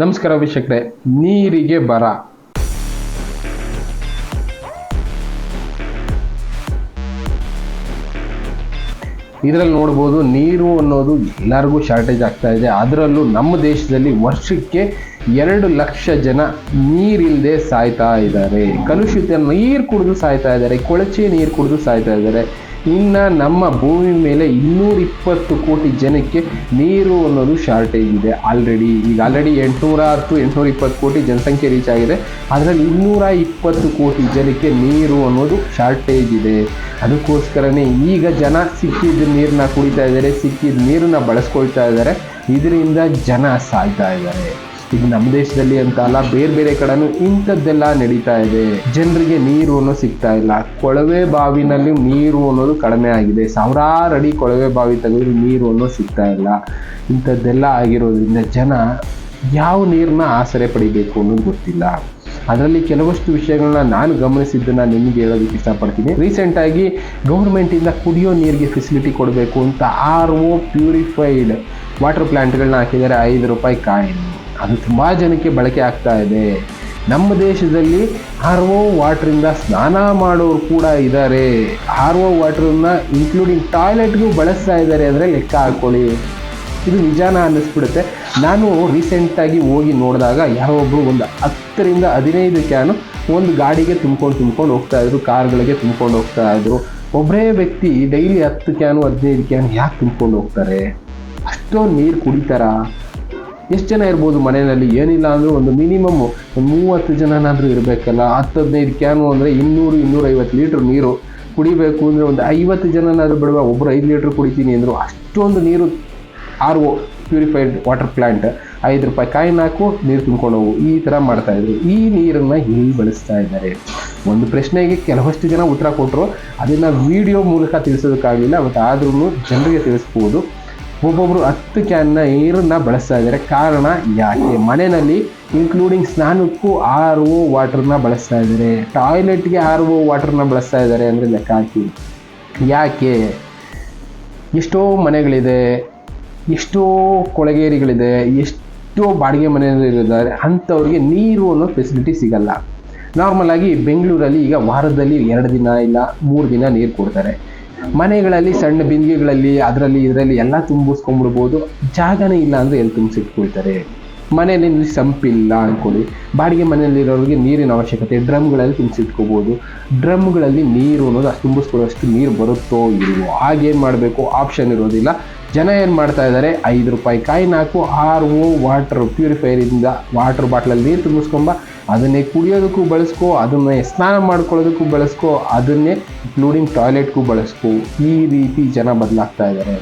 ನಮಸ್ಕಾರ ವೀಕ್ಷಕರೇ, ನೀರಿಗೆ ಬರ. ಇದರಲ್ಲಿ ನೋಡ್ಬೋದು, ನೀರು ಅನ್ನೋದು ಎಲ್ಲರಿಗೂ ಶಾರ್ಟೇಜ್ ಆಗ್ತಾ ಇದೆ. ಅದರಲ್ಲೂ ನಮ್ಮ ದೇಶದಲ್ಲಿ ವರ್ಷಕ್ಕೆ 2 ಲಕ್ಷ ಜನ ನೀರಿಲ್ಲದೆ ಸಾಯ್ತಾ ಇದ್ದಾರೆ. ಕಲುಷಿತ ನೀರು ಕುಡಿದು ಸಾಯ್ತಾ ಇದ್ದಾರೆ, ಕೊಳಚೆ ನೀರು ಕುಡಿದು ಸಾಯ್ತಾ ಇದ್ದಾರೆ. ಇನ್ನು ನಮ್ಮ ಭೂಮಿ ಮೇಲೆ 220 ಕೋಟಿ ಜನಕ್ಕೆ ನೀರು ಅನ್ನೋದು ಶಾರ್ಟೇಜ್ ಇದೆ. ಆಲ್ರೆಡಿ 820 ಕೋಟಿ ಜನಸಂಖ್ಯೆ ರೀಚ್ ಆಗಿದೆ. ಅದರಲ್ಲಿ 220 ಕೋಟಿ ಜನಕ್ಕೆ ನೀರು ಅನ್ನೋದು ಶಾರ್ಟೇಜ್ ಇದೆ. ಅದಕ್ಕೋಸ್ಕರನೇ ಈಗ ಜನ ಸಿಕ್ಕಿದ ನೀರನ್ನ ಕುಡಿತಾ ಇದ್ದಾರೆ, ಸಿಕ್ಕಿದ ನೀರನ್ನ ಬಳಸ್ಕೊಳ್ತಾ ಇದ್ದಾರೆ. ಇದರಿಂದ ಜನ ಸಾಯ್ತಾ ಇದ್ದಾರೆ. ಇದು ನಮ್ಮ ದೇಶದಲ್ಲಿ ಅಂತ ಅಲ್ಲ, ಬೇರೆ ಬೇರೆ ಕಡೆನೂ ಇಂಥದ್ದೆಲ್ಲ ನಡೀತಾ ಇದೆ. ಜನರಿಗೆ ನೀರು ಅನ್ನೋದು ಸಿಗ್ತಾ ಇಲ್ಲ. ಕೊಳವೆ ಬಾವಿನಲ್ಲಿ ನೀರು ಅನ್ನೋದು ಕಡಿಮೆ ಆಗಿದೆ. ಸಾವಿರಾರು ಅಡಿ ಕೊಳವೆ ಬಾವಿ ತೆಗೆದ್ರು ನೀರು ಅನ್ನೋದು ಸಿಗ್ತಾ ಇಲ್ಲ. ಇಂಥದ್ದೆಲ್ಲ ಆಗಿರೋದ್ರಿಂದ ಜನ ಯಾವ ನೀರನ್ನ ಆಸರೆ ಪಡಿಬೇಕು ಅನ್ನೋದು ಗೊತ್ತಿಲ್ಲ. ಅದರಲ್ಲಿ ಕೆಲವಷ್ಟು ವಿಷಯಗಳನ್ನ ನಾನು ಗಮನಿಸಿದ್ದನ್ನ ನಿಮಗೆ ಹೇಳೋದಕ್ಕೆ ಇಷ್ಟಪಡ್ತೀನಿ. ರೀಸೆಂಟಾಗಿ ಗೌರ್ಮೆಂಟಿಂದ ಕುಡಿಯೋ ನೀರಿಗೆ ಫೆಸಿಲಿಟಿ ಕೊಡಬೇಕು ಅಂತ RO ಪ್ಯೂರಿಫೈಡ್ ವಾಟರ್ ಪ್ಲ್ಯಾಂಟ್ಗಳನ್ನ ಹಾಕಿದ್ದಾರೆ. ₹5 ಕಾಯಿನ್. ಅದು ತುಂಬ ಜನಕ್ಕೆ ಬಳಕೆ ಆಗ್ತಾ ಇದೆ. ನಮ್ಮ ದೇಶದಲ್ಲಿ RO ವಾಟ್ರಿಂದ ಸ್ನಾನ ಮಾಡೋರು ಕೂಡ ಇದ್ದಾರೆ. RO ವಾಟ್ರನ್ನ ಇನ್ಕ್ಲೂಡಿಂಗ್ ಟಾಯ್ಲೆಟ್ಗೂ ಬಳಸ್ತಾ ಇದ್ದಾರೆ ಅಂದರೆ ಲೆಕ್ಕ ಹಾಕ್ಕೊಳ್ಳಿ. ಇದು ನಿಜಾನ ಅನ್ನಿಸ್ಬಿಡುತ್ತೆ. ನಾನು ರೀಸೆಂಟಾಗಿ ಹೋಗಿ ನೋಡಿದಾಗ ಯಾರೋ ಒಬ್ಬರು ಒಂದು 10ರಿಂದ 15 ಕ್ಯಾನು ಒಂದು ಗಾಡಿಗೆ ತುಂಬ್ಕೊಂಡು ಹೋಗ್ತಾ ಇದ್ರು, ಕಾರ್ಗಳಿಗೆ ತುಂಬ್ಕೊಂಡು ಹೋಗ್ತಾ ಇದ್ರು. ಒಬ್ಬರೇ ವ್ಯಕ್ತಿ ಡೈಲಿ 10 ಕ್ಯಾನು 15 ಕ್ಯಾನ್ ಯಾಕೆ ತುಂಬ್ಕೊಂಡು ಹೋಗ್ತಾರೆ? ಅಷ್ಟೊಂದು ನೀರು ಕುಡಿತಾರಾ? ಎಷ್ಟು ಜನ ಇರ್ಬೋದು ಮನೆಯಲ್ಲಿ? ಏನಿಲ್ಲ ಅಂದರೂ ಒಂದು ಮಿನಿಮಮ್ 30 ಜನನಾದರೂ ಇರಬೇಕಲ್ಲ. 10-15 ಕ್ಯಾನು ಅಂದರೆ 200-250 ಲೀಟ್ರ್ ನೀರು ಕುಡಿಬೇಕು ಅಂದರೆ ಒಂದು 50 ಜನನಾದರೂ ಬಿಡುವ. ಒಬ್ಬರು 5 ಲೀಟ್ರ್ ಕುಡಿತೀನಿ ಅಂದರು. ಅಷ್ಟೊಂದು ನೀರು RO purified water plant ₹5 coin ಹಾಕು, ನೀರು ತುಂಬ್ಕೊಂಡು ಹೋಗು, ಈ ಥರ ಮಾಡ್ತಾಯಿದ್ರು. ಈ ನೀರನ್ನು ಎಲ್ಲಿ ಬಳಸ್ತಾ ಇದ್ದಾರೆ? ಒಂದು ಪ್ರಶ್ನೆಗೆ ಕೆಲವಷ್ಟು ಜನ ಉತ್ತರ ಕೊಟ್ಟರು. ಅದನ್ನು ವಿಡಿಯೋ ಮೂಲಕ ತಿಳಿಸೋದಕ್ಕಾಗಲಿಲ್ಲ. ಬಟ್ ಆದ್ರೂ ಜನರಿಗೆ ತಿಳಿಸ್ಬೋದು. ಒಬ್ಬೊಬ್ಬರು 10 ಕ್ಯಾನ್ನ ನೀರನ್ನು ಬಳಸ್ತಾ ಇದ್ದಾರೆ. ಕಾರಣ ಯಾಕೆ? ಮನೆಯಲ್ಲಿ ಇನ್ಕ್ಲೂಡಿಂಗ್ ಸ್ನಾನಕ್ಕೂ RO ವಾಟರ್ನ ಬಳಸ್ತಾ ಇದ್ದಾರೆ, ಟಾಯ್ಲೆಟ್ಗೆ RO ವಾಟರ್ನ ಬಳಸ್ತಾ ಇದ್ದಾರೆ ಅಂದರೆ ಲೆಕ್ಕ ಹಾಕಿ. ಯಾಕೆ? ಎಷ್ಟೋ ಮನೆಗಳಿದೆ, ಎಷ್ಟೋ ಕೊಳಗೇರಿಗಳಿದೆ, ಎಷ್ಟೋ ಬಾಡಿಗೆ ಮನೆಯಲ್ಲಿದ್ದಾರೆ. ಅಂಥವ್ರಿಗೆ ನೀರು ಅನ್ನೋ ಫೆಸಿಲಿಟಿ ಸಿಗಲ್ಲ. ನಾರ್ಮಲಾಗಿ ಬೆಂಗಳೂರಲ್ಲಿ ಈಗ ವಾರದಲ್ಲಿ 2 ದಿನ ಇಲ್ಲ 3 ದಿನ ನೀರು ಕೊಡ್ತಾರೆ. ಮನೆಗಳಲ್ಲಿ ಸಣ್ಣ ಬಿಂದಿಗೆಗಳಲ್ಲಿ ಇದರಲ್ಲಿ ಎಲ್ಲ ತುಂಬಿಸ್ಕೊಂಡ್ಬಿಡ್ಬೋದು. ಜಾಗನೇ ಇಲ್ಲ ಅಂದರೆ ಎಲ್ಲಿ ತುಂಬಿಸಿಟ್ಕೊಳ್ತಾರೆ? ಮನೆಯಲ್ಲಿ ಸಂಪಿಲ್ಲ ಅಂದ್ಕೊಳ್ಳಿ, ಬಾಡಿಗೆ ಮನೆಯಲ್ಲಿರೋರಿಗೆ ನೀರಿನ ಅವಶ್ಯಕತೆ, ಡ್ರಮ್ಗಳಲ್ಲಿ ತುಂಬಿಸಿಟ್ಕೋಬೋದು. ಡ್ರಮ್ಗಳಲ್ಲಿ ನೀರು ಅನ್ನೋದು ಅಷ್ಟು ತುಂಬಿಸ್ಕೊಳ್ಳೋಷ್ಟು ನೀರು ಬರುತ್ತೋ ಇಲ್ವೋ? ಆಗೇನು ಮಾಡಬೇಕು? ಆಪ್ಷನ್ ಇರೋದಿಲ್ಲ. ಜನ ಏನು ಮಾಡ್ತಾ ಇದ್ದಾರೆ? ₹5 ಕಾಯಿನ್ ಹಾಕು, RO ವಾಟರ್ ಪ್ಯೂರಿಫೈರಿಂದ ವಾಟರ್ ಬಾಟ್ಲಲ್ಲಿ ನೀರು ತುಂಬಿಸ್ಕೊಂಬ, ಅದನ್ನೇ ಕುಡಿಯೋದಕ್ಕೂ ಬಳಸ್ಕೋ, ಅದನ್ನೇ ಸ್ನಾನ ಮಾಡ್ಕೊಳ್ಳೋದಕ್ಕೂ ಬಳಸ್ಕೋ, ಅದನ್ನೇ ಇನ್ಕ್ಲೂಡಿಂಗ್ ಟಾಯ್ಲೆಟ್ಗೂ ಬಳಸ್ಕೋ. ಈ ರೀತಿ ಜನ ಬದಲಾಗ್ತಾ ಇದ್ದಾರೆ.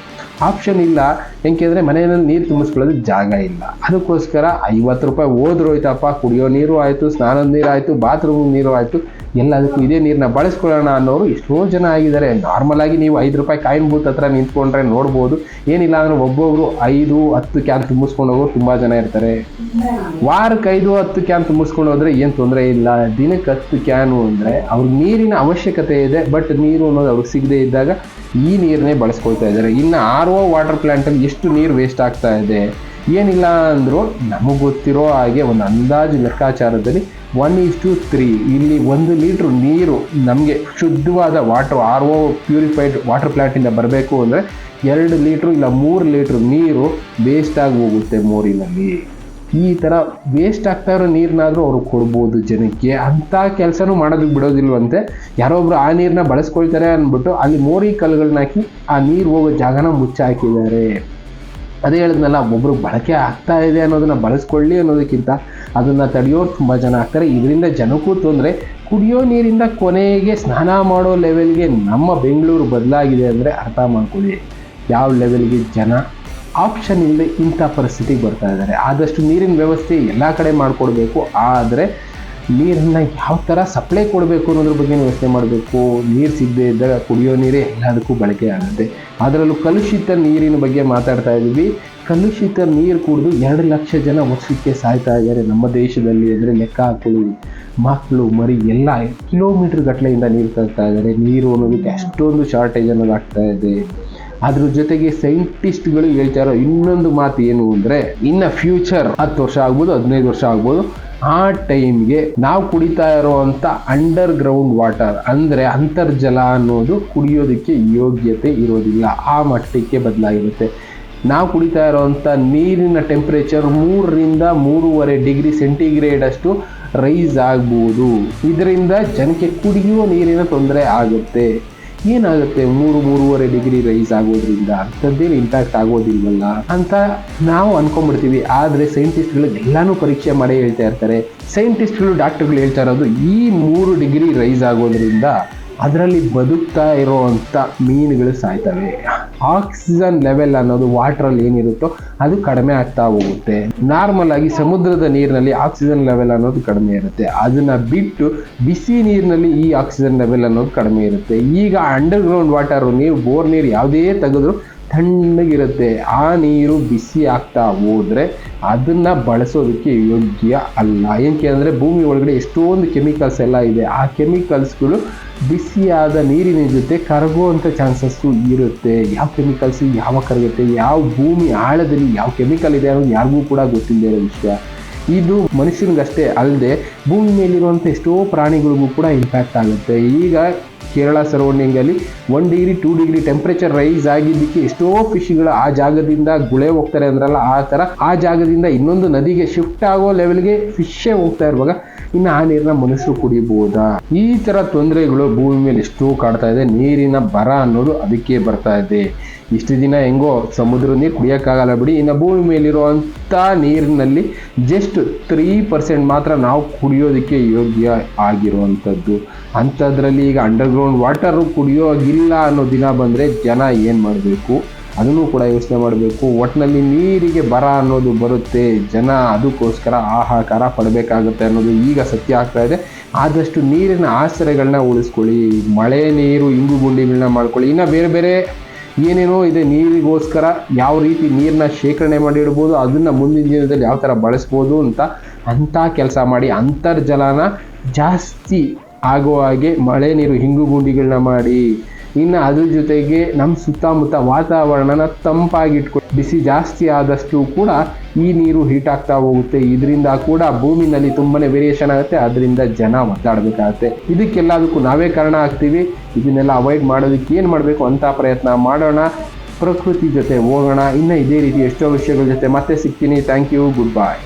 ಆಪ್ಷನ್ ಇಲ್ಲ. ಯಾಕೆಂದರೆ ಮನೆಯಲ್ಲಿ ನೀರು ತುಂಬಿಸ್ಕೊಳ್ಳೋದು ಜಾಗ ಇಲ್ಲ. ಅದಕ್ಕೋಸ್ಕರ ₹50 ಹೋದ್ರೋಯ್ತಪ್ಪ, ಕುಡಿಯೋ ನೀರು ಆಯಿತು, ಸ್ನಾನದ ನೀರು ಆಯಿತು, ಬಾತ್ರೂಮ್ ನೀರು ಆಯಿತು, ಎಲ್ಲದಕ್ಕೂ ಇದೇ ನೀರನ್ನ ಬಳಸ್ಕೊಳ್ಳೋಣ ಅನ್ನೋರು ಎಷ್ಟೋ ಜನ ಆಗಿದ್ದಾರೆ. ನಾರ್ಮಲಾಗಿ ನೀವು ₹5 ಕಾಯಿನ್ ಬೂತ್ ಹತ್ರ ನಿಂತ್ಕೊಂಡ್ರೆ ನೋಡ್ಬೋದು. ಏನಿಲ್ಲ ಅಂದರೆ ಒಬ್ಬೊಬ್ಬರು 5-10 ಕ್ಯಾನ್ ತುಂಬಿಸ್ಕೊಂಡು ಹೋಗೋರು ತುಂಬ ಜನ ಇರ್ತಾರೆ. ವಾರಕ್ಕೆ 5-10 ಕ್ಯಾನ್ ತುಂಬಿಸ್ಕೊಂಡು ಹೋದರೆ ಏನು ತೊಂದರೆ ಇಲ್ಲ. ದಿನಕ್ಕೆ 10 ಕ್ಯಾನು ಅಂದರೆ ಅವ್ರಿಗೆ ನೀರಿನ ಅವಶ್ಯಕತೆ ಇದೆ. ಬಟ್ ನೀರು ಅನ್ನೋದು ಅವ್ರಿಗೆ ಸಿಗದೇ ಇದ್ದಾಗ ಈ ನೀರನ್ನೇ ಬಳಸ್ಕೊಳ್ತಾ ಇದ್ದಾರೆ. ಇನ್ನು RO ವಾಟರ್ ಪ್ಲ್ಯಾಂಟಲ್ಲಿ ಎಷ್ಟು ನೀರು ವೇಸ್ಟ್ ಆಗ್ತಾ ಇದೆ? ಏನಿಲ್ಲ ಅಂದರೂ ನಮಗೆ ಗೊತ್ತಿರೋ ಹಾಗೆ ಒಂದು ಅಂದಾಜು ಲೆಕ್ಕಾಚಾರದಲ್ಲಿ 1:3. ಇಲ್ಲಿ 1 ಲೀಟ್ರ್ ನೀರು ನಮಗೆ ಶುದ್ಧವಾದ ವಾಟರ್ RO ಪ್ಯೂರಿಫೈಡ್ ವಾಟರ್ ಪ್ಲ್ಯಾಂಟಿಂದ ಬರಬೇಕು ಅಂದರೆ 2 ಲೀಟ್ರು ಇಲ್ಲ 3 ಲೀಟ್ರ್ ನೀರು ವೇಸ್ಟ್ ಆಗಿ ಹೋಗುತ್ತೆ ಮೋರಿನಲ್ಲಿ. ಈ ಥರ ವೇಸ್ಟ್ ಆಗ್ತಾ ಇರೋ ನೀರನ್ನಾದರೂ ಅವರು ಕೊಡ್ಬೋದು ಜನಕ್ಕೆ. ಅಂಥ ಕೆಲಸನೂ ಮಾಡೋದಕ್ಕೆ ಬಿಡೋದಿಲ್ವಂತೆ. ಯಾರೊಬ್ರು ಆ ನೀರನ್ನ ಬಳಸ್ಕೊಳ್ತಾರೆ ಅಂದ್ಬಿಟ್ಟು ಅಲ್ಲಿ ಮೋರಿ ಕಲ್ಲುಗಳನ್ನ ಹಾಕಿ ಆ ನೀರು ಹೋಗೋ ಜಾಗನ ಮುಚ್ಚಾಕಿದ್ದಾರೆ. ಅದೇ ಹೇಳಿದ್ನಲ್ಲ, ಒಬ್ಬರು ಬಳಕೆ ಆಗ್ತಾ ಇದೆ ಅನ್ನೋದನ್ನು ಬಳಸ್ಕೊಳ್ಳಿ ಅನ್ನೋದಕ್ಕಿಂತ ಅದನ್ನು ತಡೆಯೋರು ತುಂಬ ಜನ ಆಗ್ತಾರೆ. ಇದರಿಂದ ಜನಕ್ಕೂ ತೊಂದರೆ. ಕುಡಿಯೋ ನೀರಿಂದ ಕೊನೆಗೆ ಸ್ನಾನ ಮಾಡೋ ಲೆವೆಲ್ಗೆ ನಮ್ಮ ಬೆಂಗಳೂರು ಬದಲಾಗಿದೆ ಅಂದರೆ ಅರ್ಥ ಮಾಡ್ಕೊಳ್ಳಿ ಯಾವ ಲೆವೆಲ್ಗೆ ಜನ ಆಪ್ಷನ್ ಇಲ್ಲದೆ ಇಂಥ ಪರಿಸ್ಥಿತಿಗೆ ಬರ್ತಾ ಇದ್ದಾರೆ. ಆದಷ್ಟು ನೀರಿನ ವ್ಯವಸ್ಥೆ ಎಲ್ಲ ಕಡೆ ಮಾಡಿಕೊಡ್ಬೇಕು. ಆದರೆ ನೀರನ್ನು ಯಾವ ಥರ ಸಪ್ಲೈ ಕೊಡಬೇಕು ಅನ್ನೋದ್ರ ಬಗ್ಗೆ ಯೋಚನೆ ಮಾಡಬೇಕು. ನೀರು ಸಿಗದೇ ಇದ್ದಾಗ ಕುಡಿಯೋ ನೀರೇ ಎಲ್ಲದಕ್ಕೂ ಬಳಕೆ ಆಗುತ್ತೆ. ಅದರಲ್ಲೂ ಕಲುಷಿತ ನೀರಿನ ಬಗ್ಗೆ ಮಾತಾಡ್ತಾ ಇದ್ದೀವಿ. ಕಲುಷಿತ ನೀರು ಕುಡಿದು 2 ಲಕ್ಷ ಜನ ವರ್ಷಕ್ಕೆ ಸಾಯ್ತಾ ಇದ್ದಾರೆ ನಮ್ಮ ದೇಶದಲ್ಲಿ ಅಂದರೆ ಲೆಕ್ಕ ಹಾಕೊಳ್ಳಿ. ಮಕ್ಕಳು ಮರಿ ಎಲ್ಲ ಕಿಲೋಮೀಟ್ರ್ ಗಟ್ಟಲೆಯಿಂದ ನೀರು ತರ್ತಾ ಇದ್ದಾರೆ. ನೀರು ಅನ್ನೋದಕ್ಕೆ ಅಷ್ಟೊಂದು ಶಾರ್ಟೇಜ್ ಅನ್ನೋದು ಆಗ್ತಾ ಇದೆ. ಅದ್ರ ಜೊತೆಗೆ ಸೈಂಟಿಸ್ಟ್ಗಳು ಹೇಳ್ತಾ ಇರೋ ಇನ್ನೊಂದು ಮಾತು ಏನು ಅಂದರೆ, ಇನ್ನು ಫ್ಯೂಚರ್ 10 ವರ್ಷ ಆಗ್ಬೋದು, 15 ವರ್ಷ ಆಗ್ಬೋದು, ಆ ಟೈಮ್ಗೆ ನಾವು ಕುಡಿತಾ ಇರೋವಂಥ ಅಂಡರ್ ಗ್ರೌಂಡ್ ವಾಟರ್ ಅಂದರೆ ಅಂತರ್ಜಲ ಅನ್ನೋದು ಕುಡಿಯೋದಕ್ಕೆ ಯೋಗ್ಯತೆ ಇರೋದಿಲ್ಲ, ಆ ಮಟ್ಟಕ್ಕೆ ಬದಲಾಗಿರುತ್ತೆ. ನಾವು ಕುಡಿತಾ ಇರೋವಂಥ ನೀರಿನ ಟೆಂಪ್ರೇಚರ್ 3ರಿಂದ 3.5 ಡಿಗ್ರಿ ಸೆಂಟಿಗ್ರೇಡ್ ಅಷ್ಟು ರೈಸ್ ಆಗ್ಬೋದು. ಇದರಿಂದ ಜನಕ್ಕೆ ಕುಡಿಯುವ ನೀರಿನ ತೊಂದರೆ ಆಗುತ್ತೆ. ಏನಾಗುತ್ತೆ 3-3.5 ಡಿಗ್ರಿ ರೈಸ್ ಆಗೋದ್ರಿಂದ? ಅಂಥದ್ದೇನು ಇಂಪ್ಯಾಕ್ಟ್ ಆಗೋದಿಲ್ವಲ್ಲ ಅಂತ ನಾವು ಅನ್ಕೊಂಡ್ಬಿಡ್ತೀವಿ. ಆದರೆ ಸೈಂಟಿಸ್ಟ್ಗಳು ಎಲ್ಲಾನು ಪರೀಕ್ಷೆ ಮಾಡಿ ಹೇಳ್ತಾ ಇರ್ತಾರೆ. ಸೈಂಟಿಸ್ಟ್ಗಳು, ಡಾಕ್ಟರ್ಗಳು ಹೇಳ್ತಾ ಇರೋದು ಈ 3 ಡಿಗ್ರಿ ರೈಸ್ ಆಗೋದ್ರಿಂದ ಅದರಲ್ಲಿ ಬದುಕ್ತಾ ಇರೋವಂಥ ಮೀನುಗಳು ಸಾಯ್ತವೆ. ಆಕ್ಸಿಜನ್ ಲೆವೆಲ್ ಅನ್ನೋದು ವಾಟ್ರಲ್ಲಿ ಏನಿರುತ್ತೋ ಅದು ಕಡಿಮೆ ಆಗ್ತಾ ಹೋಗುತ್ತೆ. ನಾರ್ಮಲ್ ಆಗಿ ಸಮುದ್ರದ ನೀರಿನಲ್ಲಿ ಆಕ್ಸಿಜನ್ ಲೆವೆಲ್ ಅನ್ನೋದು ಕಡಿಮೆ ಇರುತ್ತೆ. ಅದನ್ನ ಬಿಟ್ಟು ಬಿಸಿ ನೀರಿನಲ್ಲಿ ಈ ಆಕ್ಸಿಜನ್ ಲೆವೆಲ್ ಅನ್ನೋದು ಕಡಿಮೆ ಇರುತ್ತೆ. ಈಗ ಅಂಡರ್ ಗ್ರೌಂಡ್ ವಾಟರ್ ನೀರು, ಬೋರ್ ನೀರು ಯಾವುದೇ ತೆಗೆದ್ರು ತಣ್ಣಗಿರುತ್ತೆ. ಆ ನೀರು ಬಿಸಿ ಆಗ್ತಾ ಹೋದ್ರೆ ಅದನ್ನ ಬಳಸೋದಕ್ಕೆ ಯೋಗ್ಯ ಅಲ್ಲ. ಏನಕ್ಕೆ ಅಂದರೆ ಭೂಮಿ ಒಳಗಡೆ ಎಷ್ಟೊಂದು ಕೆಮಿಕಲ್ಸ್ ಎಲ್ಲ ಇದೆ. ಆ ಕೆಮಿಕಲ್ಸ್ಗಳು ಬಿಸಿಯಾದ ನೀರಿನ ಜೊತೆ ಕರಗುವಂಥ ಚಾನ್ಸಸ್ಸು ಇರುತ್ತೆ. ಯಾವ ಕೆಮಿಕಲ್ಸ್ ಯಾವ ಕರಗುತ್ತೆ, ಯಾವ ಭೂಮಿ ಆಳದಲ್ಲಿ ಯಾವ ಕೆಮಿಕಲ್ ಇದೆ ಅನ್ನೋದು ಯಾರಿಗೂ ಕೂಡ ಗೊತ್ತಿಲ್ಲದೆ ಇರೋ ವಿಷಯ. ಇದು ಮನುಷ್ಯನಿಗಷ್ಟೇ ಅಲ್ಲದೆ ಭೂಮಿ ಮೇಲಿರುವಂಥ ಎಷ್ಟೋ ಪ್ರಾಣಿಗಳಿಗೂ ಕೂಡ ಇಂಪ್ಯಾಕ್ಟ್ ಆಗುತ್ತೆ. ಈಗ ಕೇರಳ ಸರೌಂಡಿಂಗಲ್ಲಿ 1 ಡಿಗ್ರಿ 2 ಡಿಗ್ರಿ ಟೆಂಪ್ರೇಚರ್ ರೈಸ್ ಆಗಿದ್ದಕ್ಕೆ ಎಷ್ಟೋ ಫಿಶ್ಗಳು ಆ ಜಾಗದಿಂದ ಗುಳೆ ಹೋಗ್ತಾರೆ ಅಂದ್ರಲ್ಲ, ಆ ಥರ ಆ ಜಾಗದಿಂದ ಇನ್ನೊಂದು ನದಿಗೆ ಶಿಫ್ಟ್ ಆಗೋ ಲೆವೆಲ್ಗೆ ಫಿಶ್ಶೇ ಹೋಗ್ತಾ ಇರುವಾಗ ಇನ್ನು ಆ ನೀರನ್ನ ಮನುಷ್ಯರು ಕುಡಿಬಹುದಾ? ಈ ಥರ ತೊಂದರೆಗಳು ಭೂಮಿ ಮೇಲೆ ಎಷ್ಟೋ ಕಾಡ್ತಾ ಇದೆ. ನೀರಿನ ಬರ ಅನ್ನೋದು ಅದಕ್ಕೆ ಬರ್ತಾ ಇದೆ. ಇಷ್ಟು ದಿನ ಹೆಂಗೋ ಸಮುದ್ರ ನೀರು ಕುಡಿಯೋಕ್ಕಾಗಲ್ಲ ಬಿಡಿ, ಇನ್ನು ಭೂಮಿ ಮೇಲಿರುವಂಥ ನೀರಿನಲ್ಲಿ ಜಸ್ಟ್ 3% ಮಾತ್ರ ನಾವು ಕುಡಿಯೋದಕ್ಕೆ ಯೋಗ್ಯ ಆಗಿರುವಂಥದ್ದು. ಅಂಥದ್ರಲ್ಲಿ ಈಗ ಅಂಡರ್ಗ್ರೌಂಡ್ ವಾಟರು ಕುಡಿಯೋಗಿಲ್ಲ ಅನ್ನೋ ದಿನ ಬಂದರೆ ಜನ ಏನು ಮಾಡಬೇಕು ಅದನ್ನು ಕೂಡ ಯೋಚನೆ ಮಾಡಬೇಕು. ಒಟ್ಟಿನಲ್ಲಿ ನೀರಿಗೆ ಬರ ಅನ್ನೋದು ಬರುತ್ತೆ, ಜನ ಅದಕ್ಕೋಸ್ಕರ ಹಾಹಾಕಾರ ಪಡಬೇಕಾಗುತ್ತೆ ಅನ್ನೋದು ಈಗ ಸತ್ಯ ಆಗ್ತಾ ಇದೆ. ಆದಷ್ಟು ನೀರಿನ ಆಶ್ರಯಗಳನ್ನ ಉಳಿಸ್ಕೊಳ್ಳಿ, ಮಳೆ ನೀರು ಇಂಗು ಗುಂಡಿಗಳನ್ನ ಮಾಡ್ಕೊಳ್ಳಿ. ಇನ್ನು ಬೇರೆ ಬೇರೆ ಏನೇನೋ ಇದೆ ನೀರಿಗೋಸ್ಕರ ಯಾವ ರೀತಿ ನೀರನ್ನ ಶೇಖರಣೆ ಮಾಡಿಡ್ಬೋದು, ಅದನ್ನು ಮುಂದಿನ ದಿನದಲ್ಲಿ ಯಾವ ಥರ ಬಳಸ್ಬೋದು ಅಂಥ ಕೆಲಸ ಮಾಡಿ. ಅಂತರ್ಜಲನ ಜಾಸ್ತಿ ಆಗೋ ಹಾಗೆ ಮಳೆ ನೀರು ಇಂಗು ಗುಂಡಿಗಳನ್ನ ಮಾಡಿ. ಇನ್ನು ಅದ್ರ ಜೊತೆಗೆ ನಮ್ಮ ಸುತ್ತಮುತ್ತ ವಾತಾವರಣನ ತಂಪಾಗಿಟ್ಕೊಂಡು, ಬಿಸಿ ಜಾಸ್ತಿ ಆದಷ್ಟು ಕೂಡ ಈ ನೀರು ಹೀಟ್ ಆಗ್ತಾ ಹೋಗುತ್ತೆ. ಇದರಿಂದ ಕೂಡ ಭೂಮಿನಲ್ಲಿ ತುಂಬಾನೇ ವೇರಿಯೇಷನ್ ಆಗುತ್ತೆ. ಅದರಿಂದ ಜನ ಒದ್ದಾಡಬೇಕಾಗುತ್ತೆ. ಇದಕ್ಕೆಲ್ಲದಕ್ಕೂ ನಾವೇ ಕಾರಣ ಆಗ್ತೀವಿ. ಇದನ್ನೆಲ್ಲ ಅವಾಯ್ಡ್ ಮಾಡೋದಕ್ಕೆ ಏನು ಮಾಡಬೇಕು ಅಂತ ಪ್ರಯತ್ನ ಮಾಡೋಣ. ಪ್ರಕೃತಿ ಜೊತೆ ಹೋಗೋಣ. ಇನ್ನು ಇದೇ ರೀತಿ ಎಷ್ಟೋ ವಿಷಯಗಳ ಜೊತೆ ಮತ್ತೆ ಸಿಗ್ತೀನಿ. Thank you. Good bye.